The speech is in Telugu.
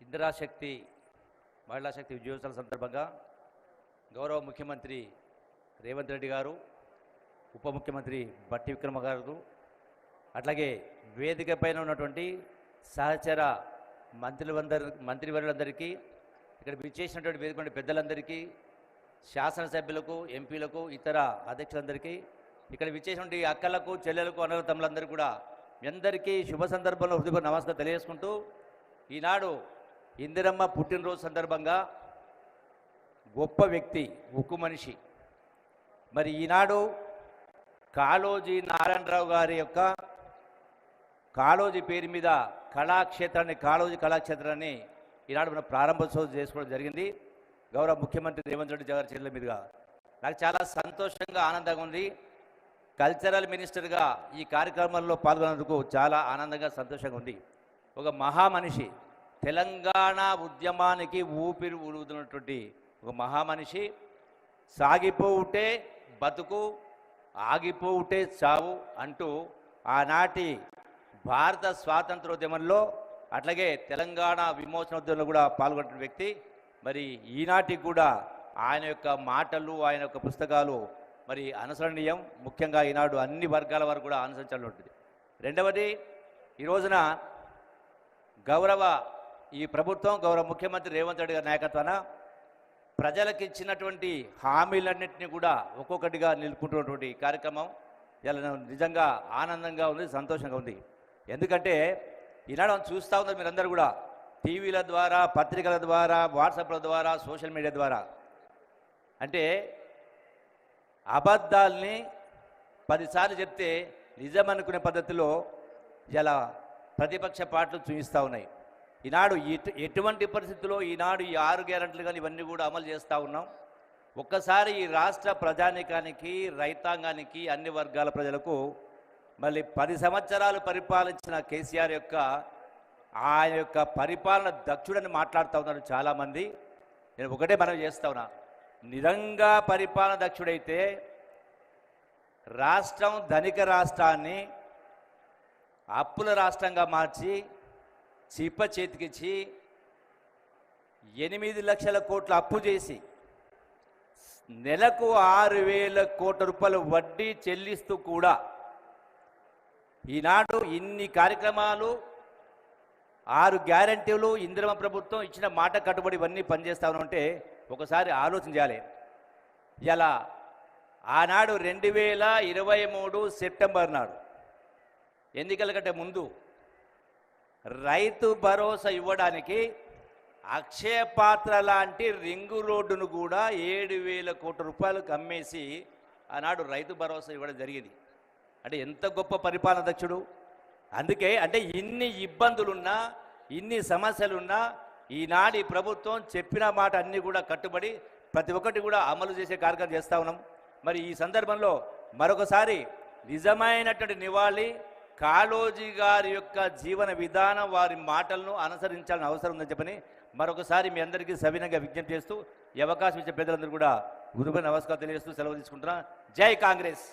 ఇందిరాశక్తి మహిళా శక్తి విజయోత్సవం సందర్భంగా గౌరవ ముఖ్యమంత్రి రేవంత్ రెడ్డి గారు, ఉప ముఖ్యమంత్రి బట్టి విక్రమ గారు, అట్లాగే వేదిక పైన ఉన్నటువంటి సహచర మంత్రివర్యులందరికీ, ఇక్కడ విచ్చేసినటువంటి వేదిక పెద్దలందరికీ, శాసనసభ్యులకు, ఎంపీలకు, ఇతర అధ్యక్షులందరికీ, ఇక్కడ విచ్చేసినటువంటి అక్కలకు, చెల్లెలకు, అన్నల తమ్ములందరికీ కూడా మీ అందరికీ శుభ సందర్భంలో హృదయపూర్వక నమస్కారం తెలియజేసుకుంటూ, ఈనాడు ఇందిరమ్మ పుట్టినరోజు సందర్భంగా గొప్ప వ్యక్తి, ఉక్కు మనిషి, మరి ఈనాడు కాళోజీ నారాయణరావు గారి యొక్క కాళోజీ పేరు మీద కళాక్షేత్రాన్ని, కాళోజీ కళాక్షేత్రాన్ని ఈనాడు మనం ప్రారంభోత్సవం చేసుకోవడం జరిగింది. గౌరవ ముఖ్యమంత్రి రేవంత్ రెడ్డి గారి చేతుల మీదుగా నాకు చాలా సంతోషంగా, ఆనందంగా ఉంది. కల్చరల్ మినిస్టర్గా ఈ కార్యక్రమంలో పాల్గొన్నందుకు చాలా ఆనందంగా, సంతోషంగా ఉంది. ఒక మహామనిషి, తెలంగాణ ఉద్యమానికి ఊపిరి ఊదుతున్నటువంటి ఒక మహామనిషి. సాగిపోవుటే బతుకు, ఆగిపోవుటే చావు అంటూ ఆనాటి భారత స్వాతంత్రోద్యమంలో, అట్లాగే తెలంగాణ విమోచనోద్యమంలో కూడా పాల్గొన్న వ్యక్తి. మరి ఈనాటికి కూడా ఆయన యొక్క మాటలు, ఆయన యొక్క పుస్తకాలు మరి అనుసరణీయం. ముఖ్యంగా ఈనాడు అన్ని వర్గాల వారు కూడా అనుసరించాల్సి ఉంటుంది. రెండవది, ఈ రోజున ఈ ప్రభుత్వం, గౌరవ ముఖ్యమంత్రి రేవంత్ రెడ్డి గారి నాయకత్వాన ప్రజలకు ఇచ్చినటువంటి హామీలన్నింటినీ కూడా ఒక్కొక్కటిగా నిలుపుకుంటున్నటువంటి కార్యక్రమం ఇలా నిజంగా ఆనందంగా ఉంది, సంతోషంగా ఉంది. ఎందుకంటే ఈనాడు మనం చూస్తూ ఉన్నారు మీరందరూ కూడా, టీవీల ద్వారా, పత్రికల ద్వారా, వాట్సాప్ల ద్వారా, సోషల్ మీడియా ద్వారా. అంటే అబద్ధాల్ని 10 సార్లు చెప్తే నిజం అనుకునే పద్ధతిలో ఇలా ప్రతిపక్ష పార్టీలు చూపిస్తూ ఉన్నాయి. ఈనాడు ఎటువంటి పరిస్థితుల్లో ఈనాడు ఈ 6 గ్యారెంటీలు కానీ ఇవన్నీ కూడా అమలు చేస్తూ ఉన్నాం. ఒక్కసారి ఈ రాష్ట్ర ప్రజానీకానికి, రైతాంగానికి, అన్ని వర్గాల ప్రజలకు మళ్ళీ 10 సంవత్సరాలు పరిపాలించిన కేసీఆర్ యొక్క ఆయన యొక్క పరిపాలన దక్షుడని మాట్లాడుతూ ఉన్నారు చాలామంది. నేను ఒకటే మనం చేస్తా ఉన్నా, నిజంగా పరిపాలన దక్షుడైతే రాష్ట్రం, ధనిక రాష్ట్రాన్ని అప్పుల రాష్ట్రంగా మార్చి చిప్ప చేతికిచ్చి 8 లక్షల కోట్ల అప్పు చేసి నెలకు 6,000 కోట్ల రూపాయలు వడ్డీ చెల్లిస్తూ కూడా ఈనాడు ఇన్ని కార్యక్రమాలు, 6 గ్యారెంటీలు, ఇందిరమ్మ ప్రభుత్వం ఇచ్చిన మాట కట్టుబడి ఇవన్నీ పనిచేస్తా ఉంటే ఒకసారి ఆలోచన చేయాలి. ఇలా ఆనాడు 2023 సెప్టెంబర్ నాడు, ఎన్నికల కంటే ముందు, రైతు భరోసా ఇవ్వడానికి అక్షయ పాత్ర లాంటి రింగు రోడ్డును కూడా 7,000 కోట్ల రూపాయలకు అమ్మేసి ఆనాడు రైతు భరోసా ఇవ్వడం జరిగింది. అంటే ఎంత గొప్ప పరిపాలన దక్షుడు. అందుకే అంటే ఇన్ని ఇబ్బందులున్నా, ఇన్ని సమస్యలున్నా ఈనాడు ఈ ప్రభుత్వం చెప్పిన మాట అన్నీ కూడా కట్టుబడి ప్రతి ఒక్కటి కూడా అమలు చేసే కార్యక్రమం చేస్తూ ఉన్నాం. మరి ఈ సందర్భంలో మరొకసారి నిజమైనటువంటి నివాళి కాళోజీ గారి యొక్క జీవన విధానం, వారి మాటలను అనుసరించాలని అవసరం ఉందని చెప్పని మరొకసారి మీ అందరికీ సవినంగా విజ్ఞప్తి చేస్తూ, ఈ అవకాశం ఇచ్చే పెద్దలందరూ కూడా గురువుగా నమస్కారం తెలియజేస్తూ సెలవు తీసుకుంటున్నా. జై కాంగ్రెస్.